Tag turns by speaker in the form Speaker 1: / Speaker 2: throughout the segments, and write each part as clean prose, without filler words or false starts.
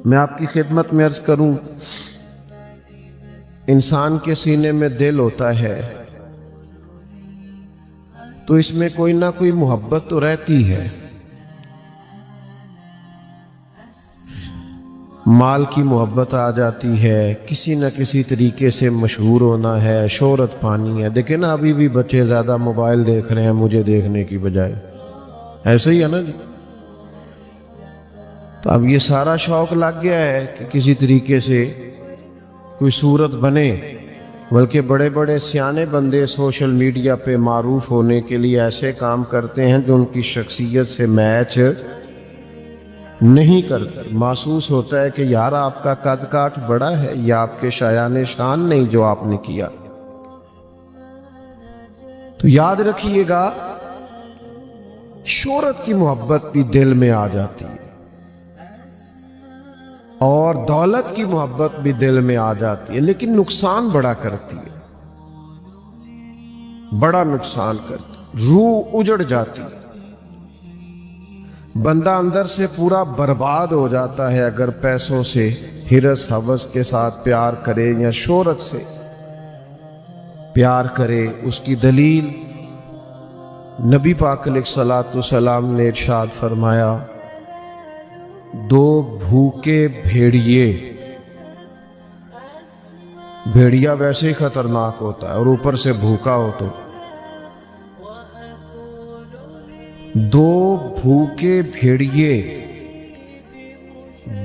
Speaker 1: میں آپ کی خدمت میں عرض کروں، انسان کے سینے میں دل ہوتا ہے تو اس میں کوئی نہ کوئی محبت تو رہتی ہے۔ مال کی محبت آ جاتی ہے، کسی نہ کسی طریقے سے مشہور ہونا ہے، شہرت پانی ہے۔ دیکھیں نا، ابھی بھی بچے زیادہ موبائل دیکھ رہے ہیں مجھے دیکھنے کی بجائے، ایسے ہی ہے نا جی۔ تو اب یہ سارا شوق لگ گیا ہے کہ کسی طریقے سے کوئی صورت بنے، بلکہ بڑے بڑے سیانے بندے سوشل میڈیا پہ معروف ہونے کے لیے ایسے کام کرتے ہیں جو ان کی شخصیت سے میچ نہیں کرتے۔ محسوس ہوتا ہے کہ یار آپ کا قد کاٹ بڑا ہے، یا آپ کے شایان شان نہیں جو آپ نے کیا۔ تو یاد رکھیے گا، شہرت کی محبت بھی دل میں آ جاتی ہے، اور دولت کی محبت بھی دل میں آ جاتی ہے، لیکن نقصان بڑا کرتی ہے، بڑا نقصان کرتی ہے، روح اجڑ جاتی ہے، بندہ اندر سے پورا برباد ہو جاتا ہے اگر پیسوں سے ہرس ہوس کے ساتھ پیار کرے یا شہرت سے پیار کرے۔ اس کی دلیل نبی پاک علیہ الصلوۃ والسلام نے ارشاد فرمایا، دو بھوکے بھیڑیا ویسے ہی خطرناک ہوتا ہے، اور اوپر سے بھوکا ہو تو دو بھوکے بھیڑیے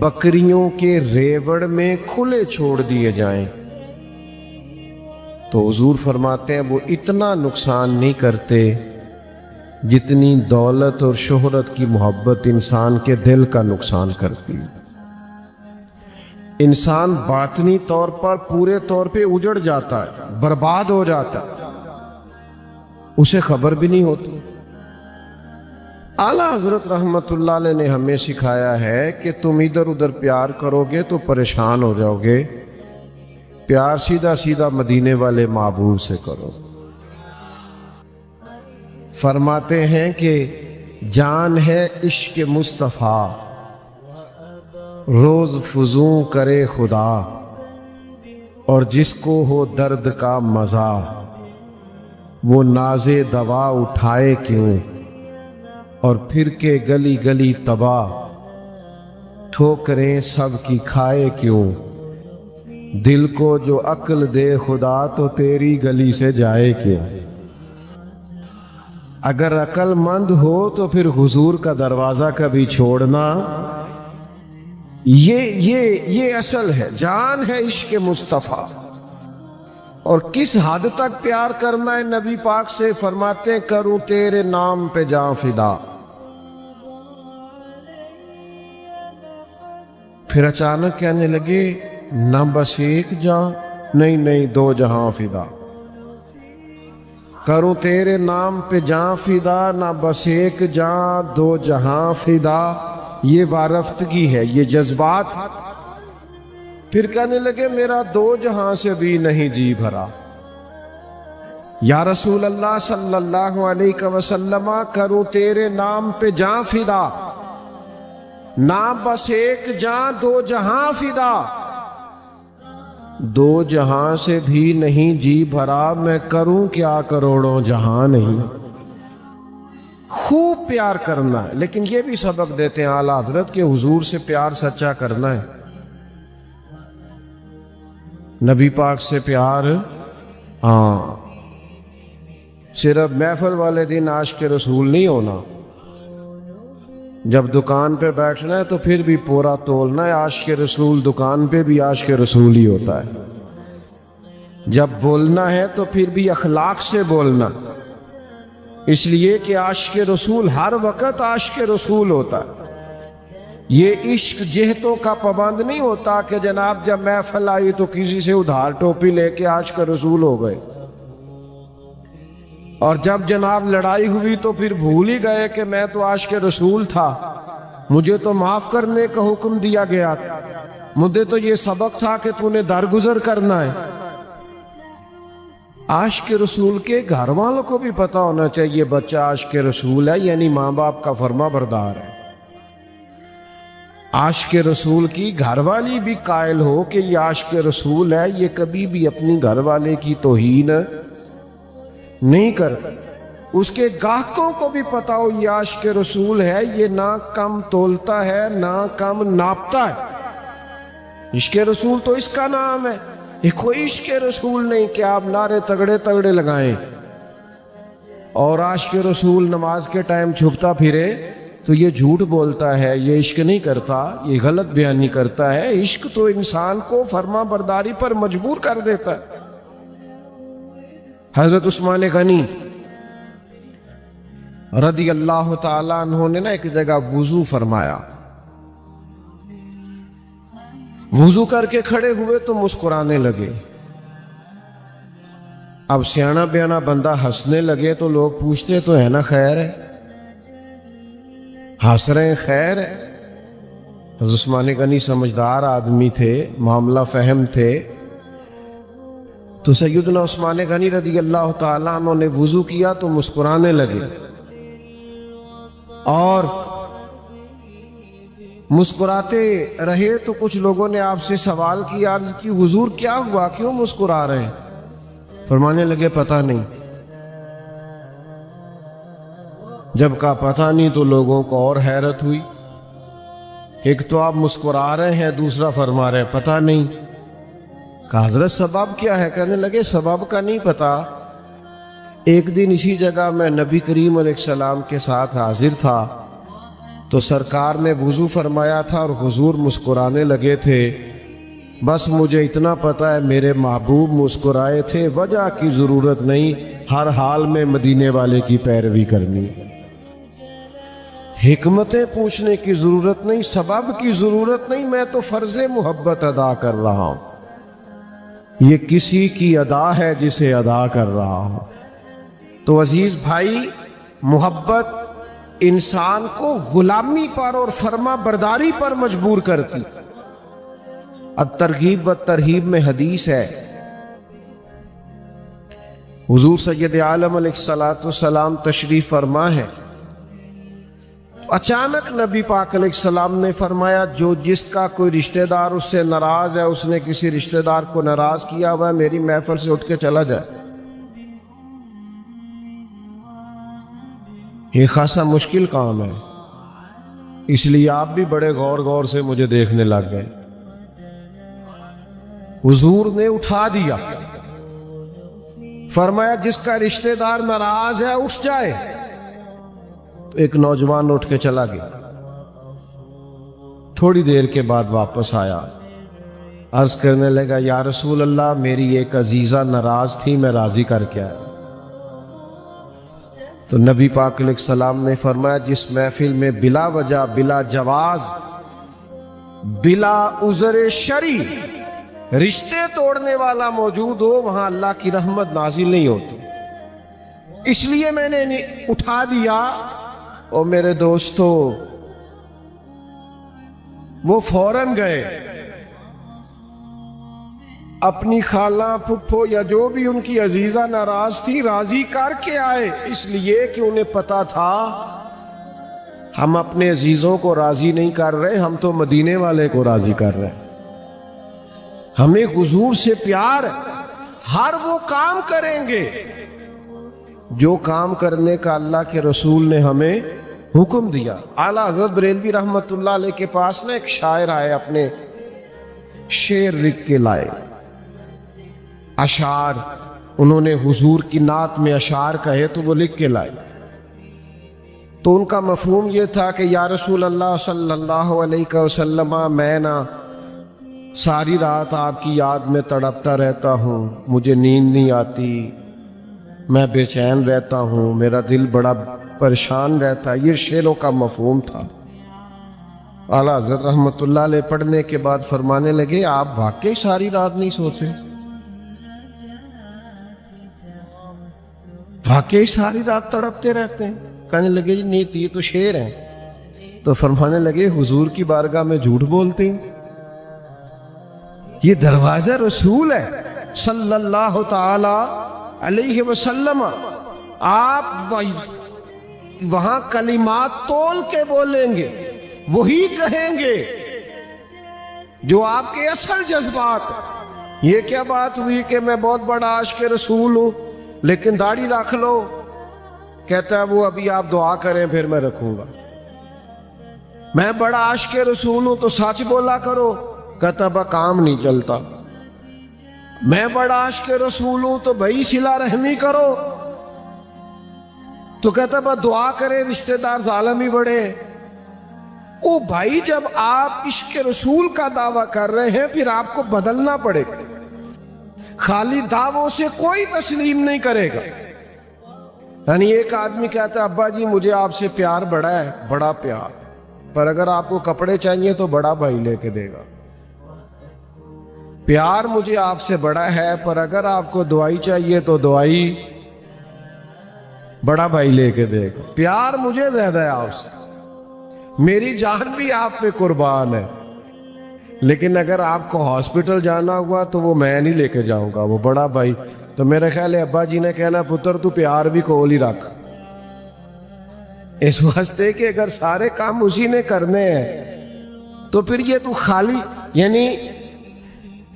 Speaker 1: بکریوں کے ریوڑ میں کھلے چھوڑ دیے جائیں تو حضور فرماتے ہیں وہ اتنا نقصان نہیں کرتے جتنی دولت اور شہرت کی محبت انسان کے دل کا نقصان کرتی۔ انسان باطنی طور پر پورے طور پہ اجڑ جاتا ہے، برباد ہو جاتا ہے، اسے خبر بھی نہیں ہوتی۔ اعلیٰ حضرت رحمت اللہ علیہ نے ہمیں سکھایا ہے کہ تم ادھر ادھر پیار کرو گے تو پریشان ہو جاؤ گے، پیار سیدھا سیدھا مدینے والے محبوب سے کرو۔ فرماتے ہیں کہ جان ہے عشق مصطفیٰ، روز فزوں کرے خدا، اور جس کو ہو درد کا مزہ وہ ناز دوا اٹھائے کیوں، اور پھر کے گلی گلی تباہ ٹھوکریں سب کی کھائے کیوں، دل کو جو عقل دے خدا تو تیری گلی سے جائے کیوں۔ اگر عقل مند ہو تو پھر حضور کا دروازہ کبھی چھوڑنا، یہ اصل ہے، جان ہے عشق مصطفیٰ۔ اور کس حد تک پیار کرنا ہے نبی پاک سے؟ فرماتے ہیں کروں تیرے نام پہ جاں فدا۔ پھر اچانک کہنے لگے نہ بس ایک جاں، نہیں دو جہاں فدا۔ کروں تیرے نام پہ جاں فدا، نہ بس ایک جاں دو جہاں فدا۔ یہ وارفتگی ہے، یہ جذبات۔ پھر کہنے لگے میرا دو جہاں سے بھی نہیں جی بھرا۔ یا رسول اللہ صلی اللہ علیہ وسلم، کروں تیرے نام پہ جاں فدا، نہ بس ایک جاں دو جہاں فدا۔ دو جہاں سے بھی نہیں جی بھرا، میں کروں کیا کروڑوں جہاں نہیں۔ خوب پیار کرنا ہے، لیکن یہ بھی سبق دیتے ہیں اعلیٰ حضرت کہ حضور سے پیار سچا کرنا ہے۔ نبی پاک سے پیار، صرف محفل والے دن عاشق رسول نہیں ہونا، جب دکان پہ بیٹھنا ہے تو پھر بھی پورا تولنا ہے۔ عاشق رسول دکان پہ بھی عاشق رسول ہی ہوتا ہے۔ جب بولنا ہے تو پھر بھی اخلاق سے بولنا، اس لیے کہ عاشق رسول ہر وقت عاشق رسول ہوتا ہے۔ یہ عشق جہتوں کا پابند نہیں ہوتا کہ جناب جب محفل آئی تو کسی سے ادھار ٹوپی لے کے عاشق رسول ہو گئے، اور جب جناب لڑائی ہوئی تو پھر بھول ہی گئے کہ میں تو عاشق رسول تھا، مجھے تو معاف کرنے کا حکم دیا گیا، مجھے تو یہ سبق تھا کہ تو نے درگزر کرنا ہے۔ عاشق رسول کے گھر والوں کو بھی پتا ہونا چاہیے بچہ عاشق رسول ہے، یعنی ماں باپ کا فرما بردار ہے۔ عاشق رسول کی گھر والی بھی قائل ہو کہ یہ عاشق رسول ہے، یہ کبھی بھی اپنی گھر والے کی توہین نہیں کرتا، اس کے گاہکوں کو بھی پتا ہو یہ عاشق رسول ہے، یہ نہ کم تولتا ہے نہ کم ناپتا ہے۔ عشق رسول تو اس کا نام ہے، یہ کوئی عشق رسول نہیں کہ آپ نعرے تگڑے تگڑے لگائیں اور عاشق رسول نماز کے ٹائم چھپتا پھرے تو یہ جھوٹ بولتا ہے، یہ عشق نہیں کرتا، یہ غلط بیانی کرتا ہے۔ عشق تو انسان کو فرما برداری پر مجبور کر دیتا ہے۔ حضرت عثمان غنی رضی اللہ تعالیٰ عنہ نے ایک جگہ وضو فرمایا، وضو کر کے کھڑے ہوئے تو مسکرانے لگے۔ اب سیانا بیانا بندہ ہنسنے لگے تو لوگ پوچھتے تو ہے نا خیر ہے، ہنس رہے ہیں خیر ہے۔ حضرت عثمان غنی سمجھدار آدمی تھے، معاملہ فہم تھے، تو سیدنا عثمان غنی رضی اللہ تعالیٰ عنہ نے وضو کیا تو مسکرانے لگے، اور مسکراتے رہے تو کچھ لوگوں نے آپ سے سوال کی، عرض کی حضور کیا ہوا، کیوں مسکرا رہے ہیں؟ فرمانے لگے پتہ نہیں۔ جب کہا پتہ نہیں تو لوگوں کو اور حیرت ہوئی، ایک تو آپ مسکرا رہے ہیں، دوسرا فرما رہے ہیں پتہ نہیں۔ کہا حضرت سبب کیا ہے؟ کہنے لگے سبب کا نہیں پتا، ایک دن اسی جگہ میں نبی کریم علیہ السلام کے ساتھ حاضر تھا تو سرکار نے وضو فرمایا تھا اور حضور مسکرانے لگے تھے، بس مجھے اتنا پتا ہے میرے محبوب مسکرائے تھے، وجہ کی ضرورت نہیں، ہر حال میں مدینے والے کی پیروی کرنی، حکمتیں پوچھنے کی ضرورت نہیں، سبب کی ضرورت نہیں، میں تو فرض محبت ادا کر رہا ہوں، یہ کسی کی ادا ہے جسے ادا کر رہا ہوں۔ تو عزیز بھائی، محبت انسان کو غلامی پر اور فرما برداری پر مجبور کرتی۔ الترغیب والترہیب میں حدیث ہے، حضور سید عالم علیہ السلام تشریف فرما ہے، اچانک نبی پاک علیہ السلام نے فرمایا جو جس کا کوئی رشتہ دار اس سے ناراض ہے، اس نے کسی رشتہ دار کو ناراض کیا ہوا ہے، میری محفل سے اٹھ کے چلا جائے۔ یہ خاصا مشکل کام ہے، اس لیے آپ بھی بڑے غور سے مجھے دیکھنے لگ گئے۔ حضور نے اٹھا دیا، فرمایا جس کا رشتہ دار ناراض ہے اٹھ جائے، تو ایک نوجوان اٹھ کے چلا گیا۔ تھوڑی دیر کے بعد واپس آیا، عرض کرنے لگا یا رسول اللہ میری ایک عزیزہ ناراض تھی، میں راضی کر کے آیا۔ تو نبی پاک علیہ السلام نے فرمایا جس محفل میں بلا وجہ، بلا جواز، بلا عذر شرعی رشتے توڑنے والا موجود ہو، وہاں اللہ کی رحمت نازل نہیں ہوتی، اس لیے میں نے اٹھا دیا۔ اور میرے دوستو، وہ فوراً گئے، اپنی خالہ پھپھو یا جو بھی ان کی عزیزہ ناراض تھی راضی کر کے آئے، اس لیے کہ انہیں پتا تھا ہم اپنے عزیزوں کو راضی نہیں کر رہے، ہم تو مدینے والے کو راضی کر رہے ہیں، ہمیں حضور سے پیار ہے، ہر وہ کام کریں گے جو کام کرنے کا اللہ کے رسول نے ہمیں حکم دیا۔ اعلیٰ حضرت بریلوی رحمت اللہ علیہ کے پاس ایک شاعر آئے، اپنے شعر لکھ کے لائے، اشعار، انہوں نے حضور کی نعت میں اشعار کہے تو وہ لکھ کے لائے۔ تو ان کا مفہوم یہ تھا کہ یا رسول اللہ صلی اللہ علیہ وسلم، میں نا ساری رات آپ کی یاد میں تڑپتا رہتا ہوں، مجھے نیند نہیں آتی، میں بے چین رہتا ہوں، میرا دل بڑا پریشان رہتا ہے، یہ شعروں کا مفہوم تھا۔ اعلیٰ حضرت رحمت اللہ علیہ پڑھنے کے بعد فرمانے لگے آپ واقعی ساری رات نہیں سوتے؟ واقعی ساری رات تڑپتے رہتے ہیں؟ کہنے لگے جی نہیں، یہ تو شعر ہیں۔ تو فرمانے لگے حضور کی بارگاہ میں جھوٹ بولتے ہیں، یہ دروازہ رسول ہے صلی اللہ تعالی علیہ وسلم، آپ وہاں کلمات تول کے بولیں گے، وہی کہیں گے جو آپ کے اصل جذبات. یہ کیا بات ہوئی کہ میں بہت بڑا عاشق رسول ہوں لیکن داڑھی رکھ لو؟ کہتا ہے وہ ابھی آپ دعا کریں پھر میں رکھوں گا. میں بڑا عاشق رسول ہوں تو سچ بولا کرو. کہتا با کام نہیں چلتا. میں بڑا عاشق رسول ہوں تو بھائی صلہ رحمی کرو. تو کہتا با دعا کرے رشتہ دار ظالم ہی بڑے. او بھائی جب آپ عشق رسول کا دعویٰ کر رہے ہیں پھر آپ کو بدلنا پڑے گا. خالی دعووں سے کوئی تسلیم نہیں کرے گا. یعنی ایک آدمی کہتا ہے ابا جی مجھے آپ سے پیار بڑا ہے، بڑا پیار، پر اگر آپ کو کپڑے چاہیے تو بڑا بھائی لے کے دے گا. پیار مجھے آپ سے بڑا ہے پر اگر آپ کو دوائی چاہیے تو دوائی بڑا بھائی لے کے دے گا. پیار مجھے زیادہ ہے آپ سے، میری جان بھی آپ پہ قربان ہے، لیکن اگر آپ کو ہاسپٹل جانا ہوا تو وہ میں نہیں لے کے جاؤں گا، وہ بڑا بھائی. تو میرے خیال ہے ابا جی نے کہنا پتر تو پیار بھی کول ہی رکھ، اس واسطے کہ اگر سارے کام اسی نے کرنے ہیں تو پھر یہ تو خالی یعنی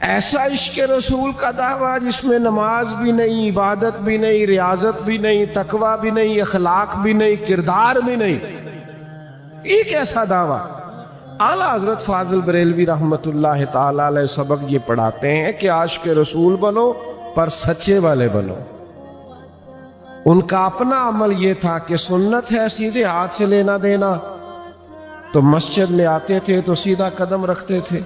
Speaker 1: ایسا عشق رسول کا دعویٰ جس میں نماز بھی نہیں، عبادت بھی نہیں، ریاضت بھی نہیں، تقوی بھی نہیں، اخلاق بھی نہیں، کردار بھی نہیں. ایک ایسا دعویٰ. اعلیٰ حضرت فاضل بریلوی رحمت اللہ تعالی علیہ سبق یہ پڑھاتے ہیں کہ عاشق رسول بنو پر سچے والے بنو. ان کا اپنا عمل یہ تھا کہ سنت ہے سیدھے ہاتھ سے لینا دینا، تو مسجد میں آتے تھے تو سیدھا قدم رکھتے تھے،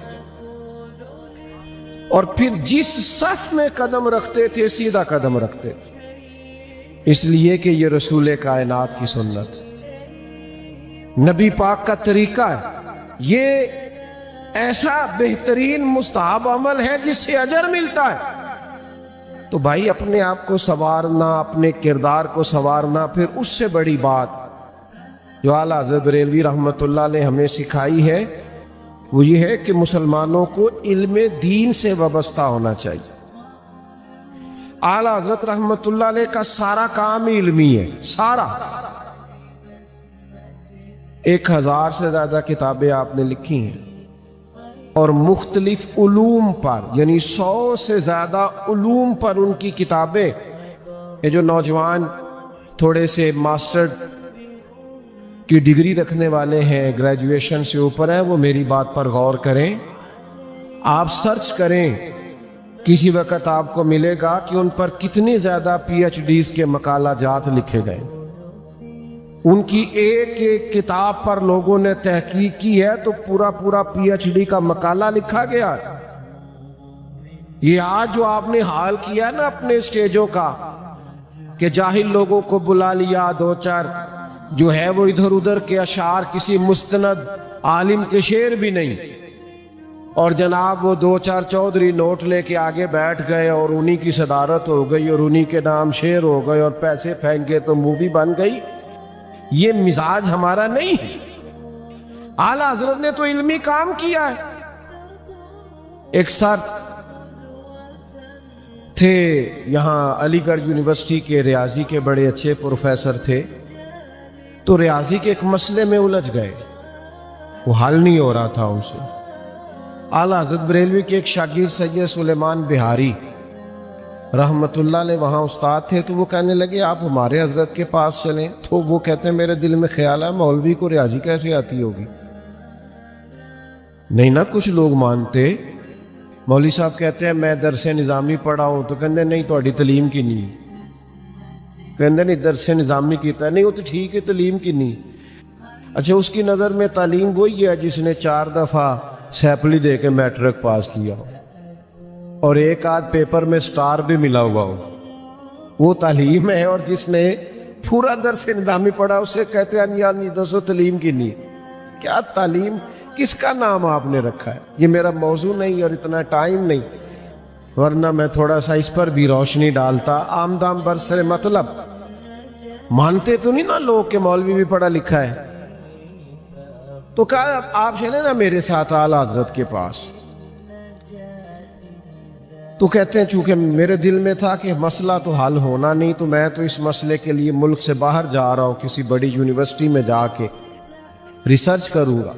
Speaker 1: اور پھر جس صف میں قدم رکھتے تھے سیدھا قدم رکھتے تھے، اس لیے کہ یہ رسول کائنات کی سنت، نبی پاک کا طریقہ ہے. یہ ایسا بہترین مستحب عمل ہے جس سے اجر ملتا ہے. تو بھائی اپنے آپ کو سنوارنا، اپنے کردار کو سنوارنا، پھر اس سے بڑی بات جو اعلیٰ حضرت بریلوی رحمت اللہ نے ہمیں سکھائی ہے وہ یہ ہے کہ مسلمانوں کو علم دین سے وابستہ ہونا چاہیے. اعلیٰ حضرت رحمت اللہ علیہ کا سارا کام علمی ہے، سارا. 1000 سے زیادہ کتابیں آپ نے لکھی ہیں اور مختلف علوم پر، یعنی 100 سے زیادہ علوم پر ان کی کتابیں. یہ جو نوجوان تھوڑے سے ماسٹر کی ڈگری رکھنے والے ہیں، گریجویشن سے اوپر ہیں، وہ میری بات پر غور کریں. آپ سرچ کریں، کسی وقت آپ کو ملے گا کہ ان پر کتنی زیادہ پی ایچ ڈیز کے مقالہ جات لکھے گئے. ان کی ایک ایک کتاب پر لوگوں نے تحقیق کی ہے تو پورا پی ایچ ڈی کا مقالہ لکھا گیا. یہ آج جو آپ نے حال کیا نا اپنے اسٹیجوں کا کہ جاہل لوگوں کو بلا لیا، 2-4 جو ہے وہ ادھر ادھر کے اشعار، کسی مستند عالم کے شعر بھی نہیں، اور جناب وہ 2-4 چودھری نوٹ لے کے آگے بیٹھ گئے اور انہی کی صدارت ہو گئی اور انہی کے نام شعر ہو گئے اور پیسے پھینکے تو مووی بن گئی. یہ مزاج ہمارا نہیں ہے. اعلیٰ حضرت نے تو علمی کام کیا ہے. ایک سر تھے یہاں علی گڑھ یونیورسٹی کے، ریاضی کے بڑے اچھے پروفیسر تھے، تو ریاضی کے ایک مسئلے میں الجھ گئے، وہ حل نہیں ہو رہا تھا ان سے. اعلیٰ حضرت بریلوی کے ایک شاگرد سید سلیمان بہاری رحمت اللہ علیہ وہاں استاد تھے، تو وہ کہنے لگے آپ ہمارے حضرت کے پاس چلیں. تو وہ کہتے ہیں میرے دل میں خیال ہے مولوی کو ریاضی کیسے آتی ہوگی. نہیں نا کچھ لوگ مانتے. مولوی صاحب کہتے ہیں میں درس نظامی پڑھا ہوں، تو کہتے ہیں نہیں تہاڈی تعلیم کی نہیں. کہتے نہیں درس نظامی کیتا ہے، نہیں وہ تو ٹھیک ہے تعلیم کی نہیں. اچھا اس کی نظر میں تعلیم وہی ہے جس نے 4 دفعہ سیپلی دے کے میٹرک پاس کیا ہو اور 1 آدھ پیپر میں سٹار بھی ملا ہوا ہو، وہ تعلیم ہے. اور جس نے پورا درس نظامی پڑھا اسے کہتے ہیں یعنی دوستو تعلیم کی نہیں. کیا تعلیم کس کا نام آپ نے رکھا ہے؟ یہ میرا موضوع نہیں اور اتنا ٹائم نہیں، ورنہ میں تھوڑا سا اس پر بھی روشنی ڈالتا. آمدام برسر مطلب مانتے تو نہیں نا لوگ کہ مولوی بھی پڑھا لکھا ہے. تو کہا آپ چلیں نا میرے ساتھ اعلیٰ حضرت کے پاس. تو کہتے ہیں چونکہ میرے دل میں تھا کہ مسئلہ تو حل ہونا نہیں، تو میں تو اس مسئلے کے لیے ملک سے باہر جا رہا ہوں، کسی بڑی یونیورسٹی میں جا کے ریسرچ کروں گا.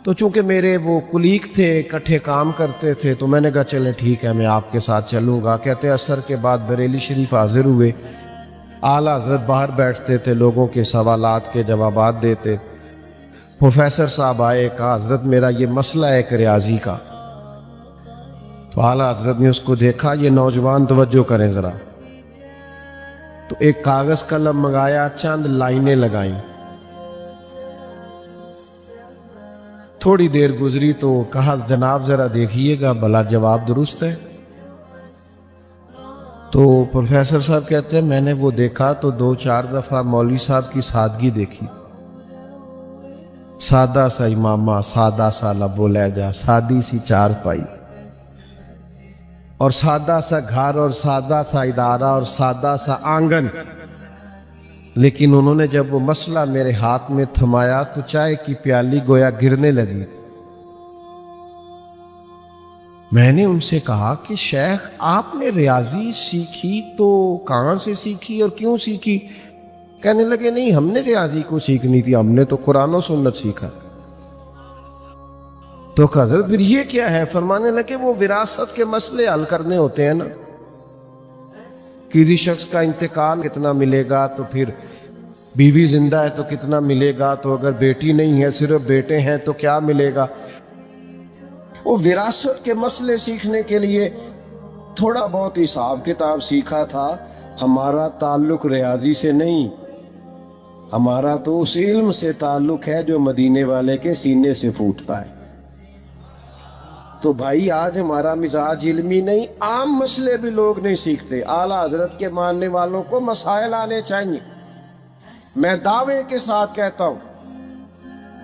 Speaker 1: تو چونکہ میرے وہ کلیگ تھے، اکٹھے کام کرتے تھے، تو میں نے کہا چلیں ٹھیک ہے میں آپ کے ساتھ چلوں گا۔ کہتے عصر کے بعد بریلی شریف حاضر ہوئے، اعلیٰ حضرت باہر بیٹھتے تھے، لوگوں کے سوالات کے جوابات دیتے۔ پروفیسر صاحب آئے، کہا حضرت میرا یہ مسئلہ ہے ایک ریاضی کا۔ تو اعلیٰ حضرت نے اس کو دیکھا، یہ نوجوان توجہ کریں ذرا، تو ایک کاغذ قلم منگایا، چند لائنیں لگائیں۔ تھوڑی دیر گزری تو کہا جناب ذرا دیکھیے گا بھلا جواب درست ہے؟ تو پروفیسر صاحب کہتے ہیں میں نے وہ دیکھا تو 2-4 دفعہ مولوی صاحب کی سادگی دیکھی، سادہ سا امامہ، سادہ سا لب و لہجہ، سادی سی چارپائی، اور سادہ سا گھر، اور سادہ سا ادارہ، اور سادہ سا آنگن۔ لیکن انہوں نے جب وہ مسئلہ میرے ہاتھ میں تھمایا تو چائے کی پیالی گویا گرنے لگی۔ میں نے ان سے کہا کہ شیخ آپ نے ریاضی سیکھی تو کہاں سے سیکھی اور کیوں سیکھی؟ کہنے لگے نہیں ہم نے ریاضی کو سیکھنی تھی، ہم نے تو قرآن و سنت سیکھا۔ تو حضرت پھر یہ کیا ہے؟ فرمانے لگے وہ وراثت کے مسئلے حل کرنے ہوتے ہیں نا، کسی شخص کا انتقال کتنا ملے گا، تو پھر بیوی زندہ ہے تو کتنا ملے گا، تو اگر بیٹی نہیں ہے صرف بیٹے ہیں تو کیا ملے گا۔ وہ وراثت کے مسئلے سیکھنے کے لیے تھوڑا بہت حساب کتاب سیکھا تھا۔ ہمارا تعلق ریاضی سے نہیں، ہمارا تو اس علم سے تعلق ہے جو مدینے والے کے سینے سے پھوٹتا ہے۔ تو بھائی آج ہمارا مزاج علمی نہیں، عام مسئلے بھی لوگ نہیں سیکھتے۔ اعلیٰ حضرت کے ماننے والوں کو مسائل آنے چاہیے۔ میں دعوے کے ساتھ کہتا ہوں،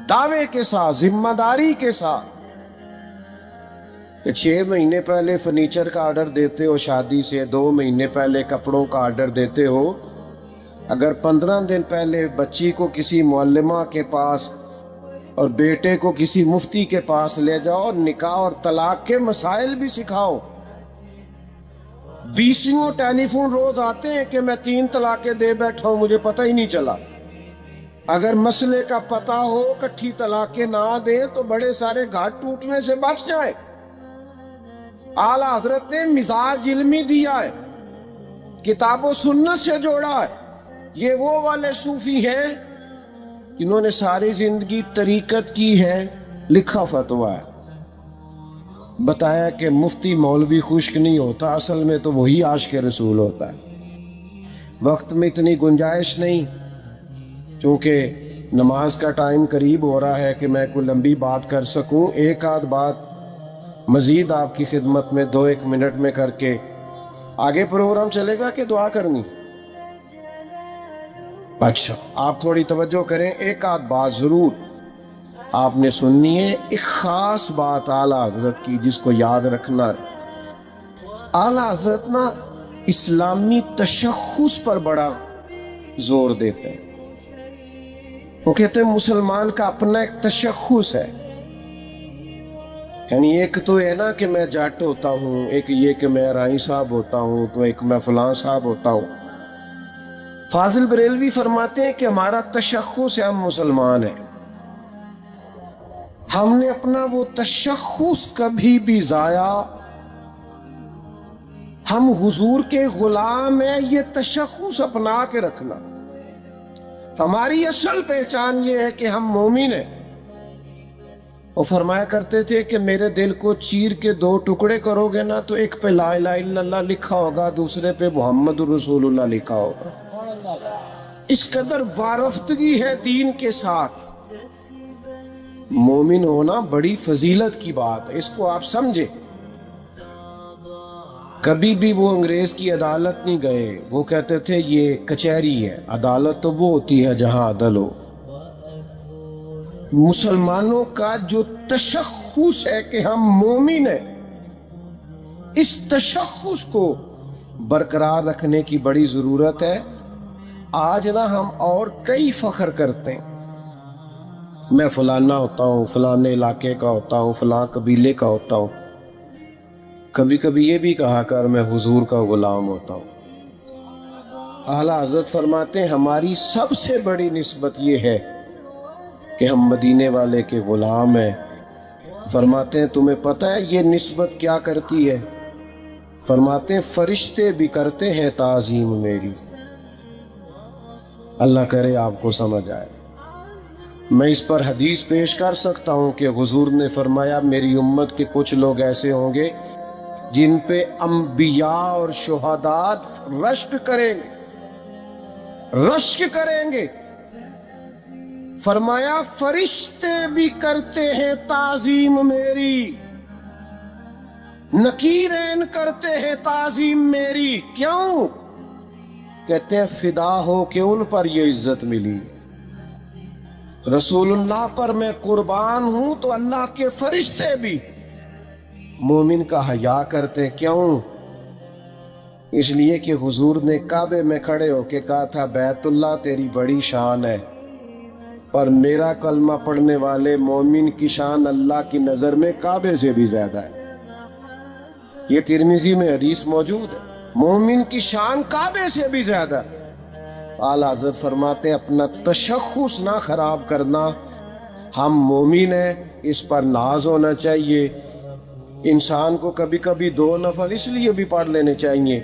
Speaker 1: دعوے کے ساتھ، ذمہ داری کے ساتھ، کہ 6 مہینے پہلے فرنیچر کا آرڈر دیتے ہو شادی سے، 2 مہینے پہلے کپڑوں کا آرڈر دیتے ہو، اگر 15 دن پہلے بچی کو کسی معلمہ کے پاس اور بیٹے کو کسی مفتی کے پاس لے جاؤ اور نکاح اور طلاق کے مسائل بھی سکھاؤ۔ 20 ٹیلی فون روز آتے ہیں کہ میں 3 طلاقیں دے بیٹھا ہوں، مجھے پتہ ہی نہیں چلا۔ اگر مسئلے کا پتہ ہو، کٹھی طلاقیں نہ دیں تو بڑے سارے گھاٹ ٹوٹنے سے بچ جائیں۔ اعلیٰ حضرت نے مزاج علمی دیا ہے، کتاب و سنت سے جوڑا ہے۔ یہ وہ والے صوفی ہیں جنہوں نے ساری زندگی طریقت کی ہے، لکھا فتویٰ ہے، بتایا کہ مفتی مولوی خشک نہیں ہوتا، اصل میں تو وہی عاشق رسول ہوتا ہے۔ وقت میں اتنی گنجائش نہیں، چونکہ نماز کا ٹائم قریب ہو رہا ہے کہ میں کوئی لمبی بات کر سکوں۔ ایک آدھ بات مزید آپ کی خدمت میں 2-1 منٹ میں کر کے آگے پروگرام چلے گا کہ دعا کرنی؟ اچھا آپ تھوڑی توجہ کریں، ایک آدھ بات ضرور آپ نے سننی ہے، ایک خاص بات اعلیٰ حضرت کی جس کو یاد رکھنا ہے۔ اعلیٰ حضرت نا اسلامی تشخص پر بڑا زور دیتے ہیں۔ وہ کہتے ہیں مسلمان کا اپنا ایک تشخص ہے، یعنی ایک تو ہے نا کہ میں جٹ ہوتا ہوں، ایک یہ کہ میں رائی صاحب ہوتا ہوں، تو ایک میں فلاں صاحب ہوتا ہوں۔ فاضل بریلوی فرماتے ہیں کہ ہمارا تشخص ہے، ہم مسلمان ہیں، ہم نے اپنا وہ تشخص کبھی بھی ضائع، ہم حضور کے غلام ہیں، یہ تشخص اپنا کے رکھنا۔ ہماری اصل پہچان یہ ہے کہ ہم مومن ہیں۔ وہ فرمایا کرتے تھے کہ میرے دل کو چیر کے 2 ٹکڑے کرو گے نا تو ایک پہ لا الہ الا اللہ لکھا ہوگا، دوسرے پہ محمد رسول اللہ لکھا ہوگا۔ اس قدر وارفتگی ہے دین کے ساتھ۔ مومن ہونا بڑی فضیلت کی بات ہے، اس کو آپ سمجھیں۔ کبھی بھی وہ انگریز کی عدالت نہیں گئے، وہ کہتے تھے یہ کچہری ہے، عدالت تو وہ ہوتی ہے جہاں عدل ہو۔ مسلمانوں کا جو تشخص ہے کہ ہم مومن ہیں، اس تشخص کو برقرار رکھنے کی بڑی ضرورت ہے۔ آج نا ہم اور کئی فخر کرتے ہیں، میں فلانا ہوتا ہوں، فلانے علاقے کا ہوتا ہوں، فلاں قبیلے کا ہوتا ہوں۔ کبھی کبھی یہ بھی کہا کر میں حضور کا غلام ہوتا ہوں۔ اعلیٰ حضرت فرماتے ہیں ہماری سب سے بڑی نسبت یہ ہے کہ ہم مدینے والے کے غلام ہیں، فرماتے ہیں تمہیں پتہ ہے یہ نسبت کیا کرتی ہے؟ فرماتے ہیں فرشتے بھی کرتے ہیں تعظیم میری۔ اللہ کرے آپ کو سمجھ آئے۔ میں اس پر حدیث پیش کر سکتا ہوں کہ حضور نے فرمایا میری امت کے کچھ لوگ ایسے ہوں گے جن پہ انبیاء اور شہداء رشک کریں گے، رشک کریں گے۔ فرمایا فرشتے بھی کرتے ہیں تعظیم میری، نکیرین کرتے ہیں تعظیم میری۔ کیوں؟ کہتے ہیں فدا ہو کہ ان پر یہ عزت ملی، رسول اللہ پر میں قربان ہوں تو اللہ کے فرشتے بھی مومن کا حیا کرتے۔ کیوں؟ اس لیے کہ حضور نے کعبے میں کھڑے ہو کے کہا تھا بیت اللہ تیری بڑی شان ہے، پر میرا کلمہ پڑھنے والے مومن کی شان اللہ کی نظر میں کعبے سے بھی زیادہ ہے۔ یہ ترمذی میں حدیث موجود ہے، مومن کی شان کعبے سے بھی زیادہ۔ اعلیٰ حضرت فرماتے ہیں اپنا تشخص نہ خراب کرنا، ہم مومن ہیں اس پر ناز ہونا چاہیے۔ انسان کو کبھی کبھی 2 نفل اس لیے بھی پڑھ لینے چاہیے،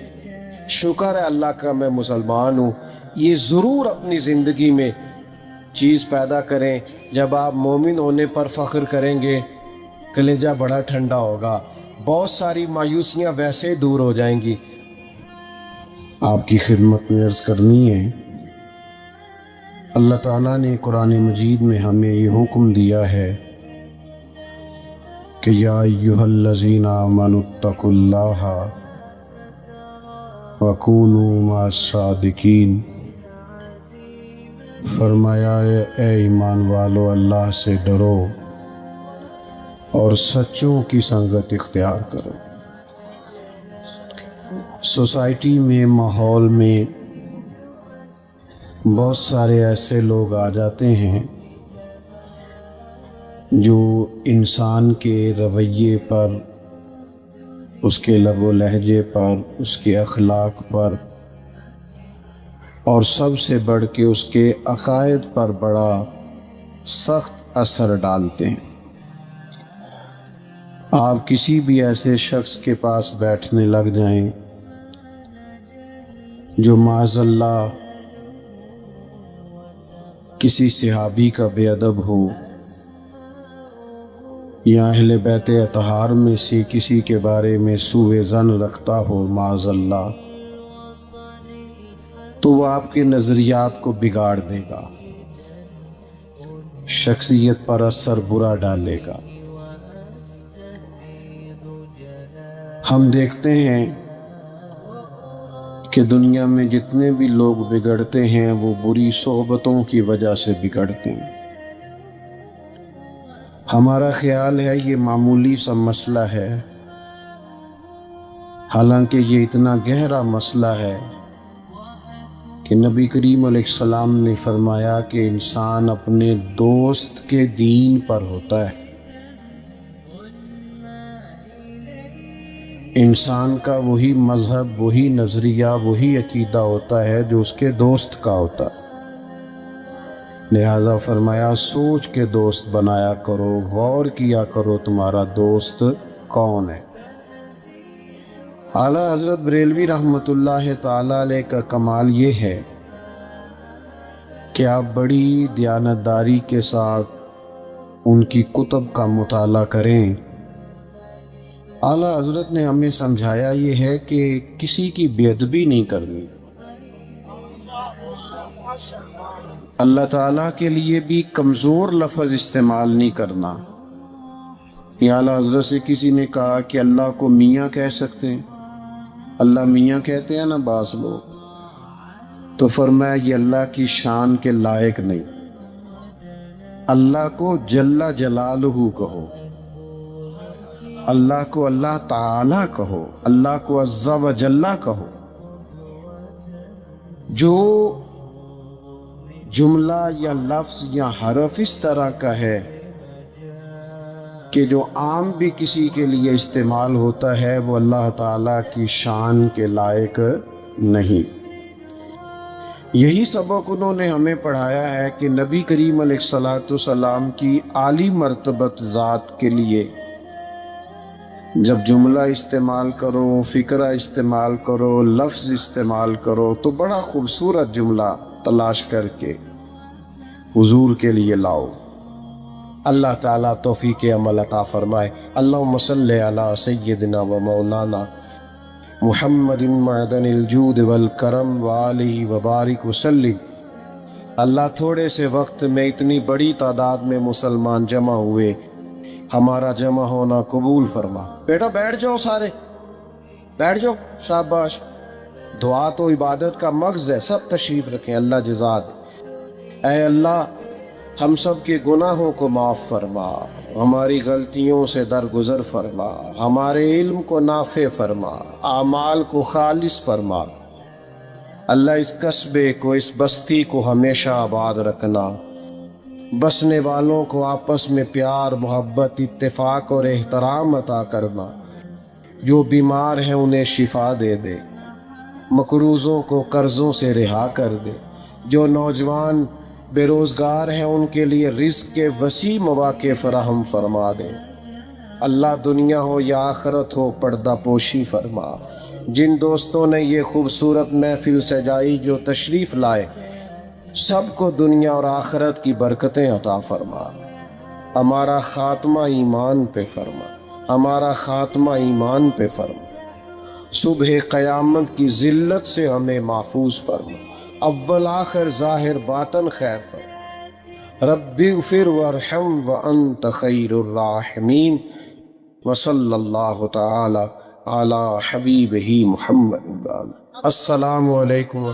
Speaker 1: شکر ہے اللہ کا میں مسلمان ہوں۔ یہ ضرور اپنی زندگی میں چیز پیدا کریں، جب آپ مومن ہونے پر فخر کریں گے کلیجہ بڑا ٹھنڈا ہوگا، بہت ساری مایوسیاں ویسے دور ہو جائیں گی۔ آپ کی خدمت میں عرض کرنی ہے، اللہ تعالیٰ نے قرآن مجید میں ہمیں یہ حکم دیا ہے کہ یا ایھا الذین آمنوا اتقوا اللہ وکونوا مع الصادقین۔ فرمایا اے ایمان والو اللہ سے ڈرو اور سچوں کی سنگت اختیار کرو۔ سوسائٹی میں، ماحول میں بہت سارے ایسے لوگ آ جاتے ہیں جو انسان کے رویے پر، اس کے لب و لہجے پر، اس کے اخلاق پر اور سب سے بڑھ کے اس کے عقائد پر بڑا سخت اثر ڈالتے ہیں۔ آپ کسی بھی ایسے شخص کے پاس بیٹھنے لگ جائیں جو معاذ اللہ کسی صحابی کا بے ادب ہو یا اہل بیت اطہار میں سے کسی کے بارے میں سوء ظن رکھتا ہو معاذ اللہ، تو وہ آپ کے نظریات کو بگاڑ دے گا، شخصیت پر اثر برا ڈالے گا۔ ہم دیکھتے ہیں کہ دنیا میں جتنے بھی لوگ بگڑتے ہیں وہ بری صحبتوں کی وجہ سے بگڑتے ہیں۔ ہمارا خیال ہے یہ معمولی سا مسئلہ ہے، حالانکہ یہ اتنا گہرا مسئلہ ہے کہ نبی کریم علیہ السلام نے فرمایا کہ انسان اپنے دوست کے دین پر ہوتا ہے۔ انسان کا وہی مذہب، وہی نظریہ، وہی عقیدہ ہوتا ہے جو اس کے دوست کا ہوتا ہے۔ لہذا فرمایا سوچ کے دوست بنایا کرو، غور کیا کرو تمہارا دوست کون ہے۔ اعلیٰ حضرت بریلوی رحمۃ اللہ تعالی علیہ کا کمال یہ ہے کہ آپ بڑی دیانتداری کے ساتھ ان کی کتب کا مطالعہ کریں۔ اعلیٰ حضرت نے ہمیں سمجھایا یہ ہے کہ کسی کی بے ادبی نہیں کرنی، اللہ تعالیٰ کے لیے بھی کمزور لفظ استعمال نہیں کرنا۔ یہ اعلیٰ حضرت سے کسی نے کہا کہ اللہ کو میاں کہہ سکتے ہیں؟ اللہ میاں کہتے ہیں نا بعض لوگ، تو فرمایا یہ اللہ کی شان کے لائق نہیں، اللہ کو جل جلالہ کہو، اللہ کو اللہ تعالی کہو، اللہ کو عز و جل کہو۔ جو جملہ یا لفظ یا حرف اس طرح کا ہے کہ جو عام بھی کسی کے لیے استعمال ہوتا ہے وہ اللہ تعالیٰ کی شان کے لائق نہیں۔ یہی سبق انہوں نے ہمیں پڑھایا ہے کہ نبی کریم علیہ الصلوۃ والسلام کی عالی مرتبت ذات کے لیے جب جملہ استعمال کرو، فقرہ استعمال کرو، لفظ استعمال کرو تو بڑا خوبصورت جملہ تلاش کر کے حضور کے لیے لاؤ۔ اللہ تعالیٰ توفیق عمل عطا فرمائے۔ اللہم صلی علی سیدنا و مولانا محمد معدن الجود والکرم وآلہ وبارک وسلم۔ اللہ تھوڑے سے وقت میں اتنی بڑی تعداد میں مسلمان جمع ہوئے، ہمارا جمع ہونا قبول فرما۔ بیٹا بیٹھ جاؤ، سارے بیٹھ جاؤ، شاباش۔ دعا تو عبادت کا مغز ہے، سب تشریف رکھیں، اللہ جزا دے۔ اے اللہ ہم سب کے گناہوں کو معاف فرما، ہماری غلطیوں سے درگزر فرما، ہمارے علم کو نافع فرما، اعمال کو خالص فرما۔ اللہ اس قصبے کو، اس بستی کو ہمیشہ آباد رکھنا، بسنے والوں کو آپس میں پیار، محبت، اتفاق اور احترام عطا کرنا۔ جو بیمار ہیں انہیں شفا دے دے، مقروضوں کو قرضوں سے رہا کر دے، جو نوجوان بے روزگار ہیں ان کے لیے رزق کے وسیع مواقع فراہم فرما دے۔ اللہ دنیا ہو یا آخرت ہو پردہ پوشی فرما۔ جن دوستوں نے یہ خوبصورت محفل سجائی، جو تشریف لائے، سب کو دنیا اور آخرت کی برکتیں عطا فرما۔ ہمارا خاتمہ ایمان پہ فرما، ہمارا خاتمہ ایمان پہ فرما۔ صبح قیامت کی ذلت سے ہمیں محفوظ فرما، اول آخر ظاہر باطن خیر فرما۔ رب اغفر وارحم وانت خیر الراحمین، وصلی اللہ تعالی علی حبیبہ محمد۔ السلام علیکم۔